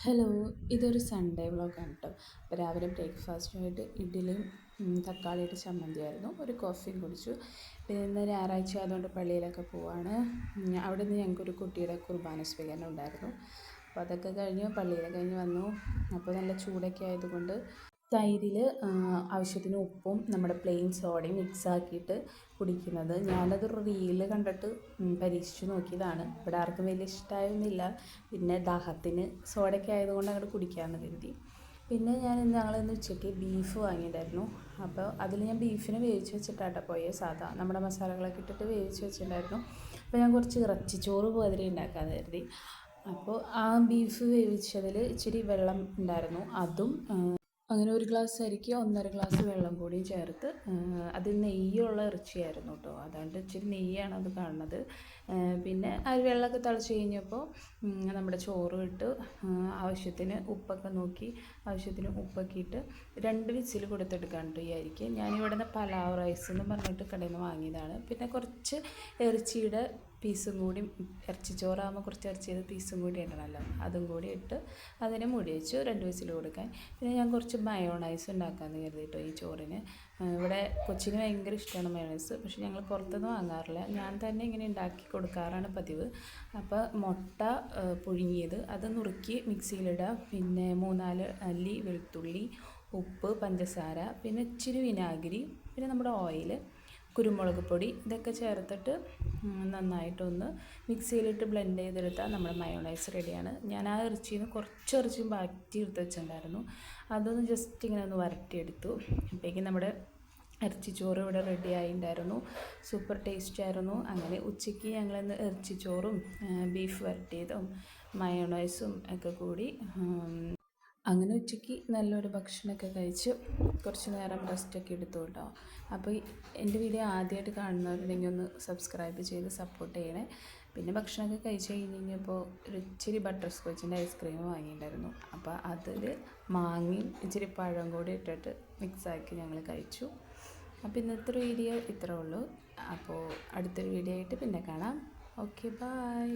Hello, ഇതൊരു Sunday വ്ളോഗാണ് കേട്ടോ. അപ്പോൾ രാവിലെ ബ്രേക്ക്ഫാസ്റ്റുമായിട്ട് ഇഡ്ഡലിയും തക്കാളിയുടെ ചമ്മന്തിയായിരുന്നു. ഒരു കോഫിയും കുടിച്ചു. പിന്നെ ഇന്ന് ഞായറാഴ്ച ആയതുകൊണ്ട് പള്ളിയിലൊക്കെ പോവാണ്. അവിടെ നിന്ന് ഞങ്ങൾക്കൊരു കുട്ടിയുടെ കുർബാന സ്വീകരണം ഉണ്ടായിരുന്നു. അപ്പോൾ അതൊക്കെ കഴിഞ്ഞ് പള്ളിയിലൊക്കെ കഴിഞ്ഞ് വന്നു. അപ്പോൾ നല്ല ചൂടൊക്കെ ആയതുകൊണ്ട് തൈരിൽ ആവശ്യത്തിന് ഉപ്പും നമ്മുടെ പ്ലെയിൻ സോഡയും മിക്സാക്കിയിട്ട് കുടിക്കുന്നത്. ഞാനത് റീല് കണ്ടിട്ട് പരീക്ഷിച്ച് നോക്കിയതാണ്. ഇവിടെ ആർക്കും വലിയ ഇഷ്ടമായൊന്നുമില്ല. പിന്നെ ദാഹത്തിന് സോഡയൊക്കെ ആയതുകൊണ്ട് അങ്ങോട്ട് കുടിക്കാമെന്ന് കരുതി. പിന്നെ ഞങ്ങളിന്ന് ഉച്ചയ്ക്ക് ബീഫ് വാങ്ങിയിട്ടുണ്ടായിരുന്നു. അപ്പോൾ അതിൽ ഞാൻ ബീഫിനെ വേവിച്ച് വെച്ചിട്ടാട്ടോ പോയത്. സാധാ നമ്മുടെ മസാലകളൊക്കെ ഇട്ടിട്ട് വേവിച്ച് വെച്ചിട്ടുണ്ടായിരുന്നു. അപ്പോൾ ഞാൻ കുറച്ച് ഇറച്ചിച്ചോറ് പോലെ ഉണ്ടാക്കാമെന്ന് കരുതി. അപ്പോൾ ആ ബീഫ് വേവിച്ചതിൽ ഇച്ചിരി വെള്ളം ഉണ്ടായിരുന്നു. അതും അങ്ങനെ ഒരു ഗ്ലാസ് അരിക്ക് 1.5 ഗ്ലാസ് വെള്ളം കൂടിയും ചേർത്ത്, അത് നെയ്യുള്ള ഇറച്ചിയായിരുന്നു കേട്ടോ. അതുകൊണ്ട് ഇച്ചിരി നെയ്യാണ് അത് കാണുന്നത്. പിന്നെ വെള്ളമൊക്കെ തിളച്ച് കഴിഞ്ഞപ്പോൾ നമ്മുടെ ചോറ് ഇട്ട് ആവശ്യത്തിന് ഉപ്പൊക്കെ നോക്കി ആവശ്യത്തിന് ഉപ്പൊക്കെ ഇട്ട് 2 വിസിൽ കൊടുത്തെടുക്കാൻ കേട്ടോ ഈ അരിക്ക്. ഞാനിവിടെ നിന്ന് പലാവ് റൈസ് എന്ന് പറഞ്ഞിട്ട് കടയിൽ നിന്ന് വാങ്ങിയതാണ്. പിന്നെ കുറച്ച് ഇറച്ചിയുടെ പീസും കൂടി, ഇറച്ചിച്ചോറാകുമ്പോൾ കുറച്ച് ഇറച്ചിയുടെ പീസും കൂടി ഇടണമല്ലോ, അതും കൂടി ഇട്ട് അതിനെ മൂടി വെച്ചു 2 വിസിൽ കൊടുക്കാൻ. പിന്നെ ഞാൻ കുറച്ച് മയോണൈസ് ഉണ്ടാക്കാമെന്ന് കരുതിയിട്ടോ ഈ ചോറിന്. ഇവിടെ കൊച്ചിന് ഭയങ്കര ഇഷ്ടമാണ് മയോണൈസ്. പക്ഷെ ഞങ്ങൾ പുറത്തുനിന്ന് വാങ്ങാറില്ല, ഞാൻ തന്നെ ഇങ്ങനെ ഉണ്ടാക്കി കൊടുക്കാറാണ് പതിവ്. അപ്പോൾ മുട്ട പുഴുങ്ങിയത് അത് നുറുക്കി മിക്സിയിലിടുക. പിന്നെ 3-4 അല്ലി വെളുത്തുള്ളി, ഉപ്പ്, പഞ്ചസാര, പിന്നെ ഇച്ചിരി വിനാഗിരി, പിന്നെ നമ്മുടെ ഓയിൽ, കുരുമുളക് പൊടി, ഇതൊക്കെ ചേർത്തിട്ട് നന്നായിട്ടൊന്ന് മിക്സിയിലിട്ട് ബ്ലെൻഡ് ചെയ്തെടുത്താൽ നമ്മുടെ മയോണൈസ് റെഡിയാണ്. ഞാൻ ആ ഇറച്ചിയിൽ നിന്ന് കുറച്ച് ഇറച്ചിയും ബാക്കി എടുത്ത് വെച്ചിട്ടുണ്ടായിരുന്നു. അതൊന്ന് ജസ്റ്റ് ഇങ്ങനെ ഒന്ന് വരട്ടിയെടുത്തു. അപ്പോഴേക്കും നമ്മുടെ ഇറച്ചിച്ചോറ് ഇവിടെ റെഡി ആയിട്ടുണ്ടായിരുന്നു. സൂപ്പർ ടേസ്റ്റ് ആയിരുന്നു. അങ്ങനെ ഉച്ചയ്ക്ക് ഞങ്ങളിന്ന് ഇറച്ചിച്ചോറും ബീഫ് വരട്ടിയതും മയോണൈസും ഒക്കെ കൂടി അങ്ങനെ ഉച്ചയ്ക്ക് നല്ലൊരു ഭക്ഷണമൊക്കെ കഴിച്ച് കുറച്ച് നേരം റെസ്റ്റൊക്കെ എടുത്തു കേട്ടോ. അപ്പോൾ എൻ്റെ വീഡിയോ ആദ്യമായിട്ട് കാണുന്നവരുണ്ടെങ്കിൽ ഒന്ന് സബ്സ്ക്രൈബ് ചെയ്ത് സപ്പോർട്ട് ചെയ്യണേ. പിന്നെ ഭക്ഷണമൊക്കെ കഴിച്ച് കഴിഞ്ഞപ്പോൾ ഒരു ഇച്ചിരി ബട്ടർ സ്കോച്ചിൻ്റെ ഐസ്ക്രീം വാങ്ങിയിട്ടുണ്ടായിരുന്നു. അപ്പോൾ അതിൽ മാങ്ങയും ഇച്ചിരി പഴം കൂടി ഇട്ടിട്ട് മിക്സാക്കി ഞങ്ങൾ കഴിച്ചു. അപ്പോൾ ഇന്നത്തെ വീഡിയോ ഇത്രേ ഉള്ളൂ. അപ്പോൾ അടുത്തൊരു വീഡിയോ ആയിട്ട് പിന്നെ കാണാം. Okay, by.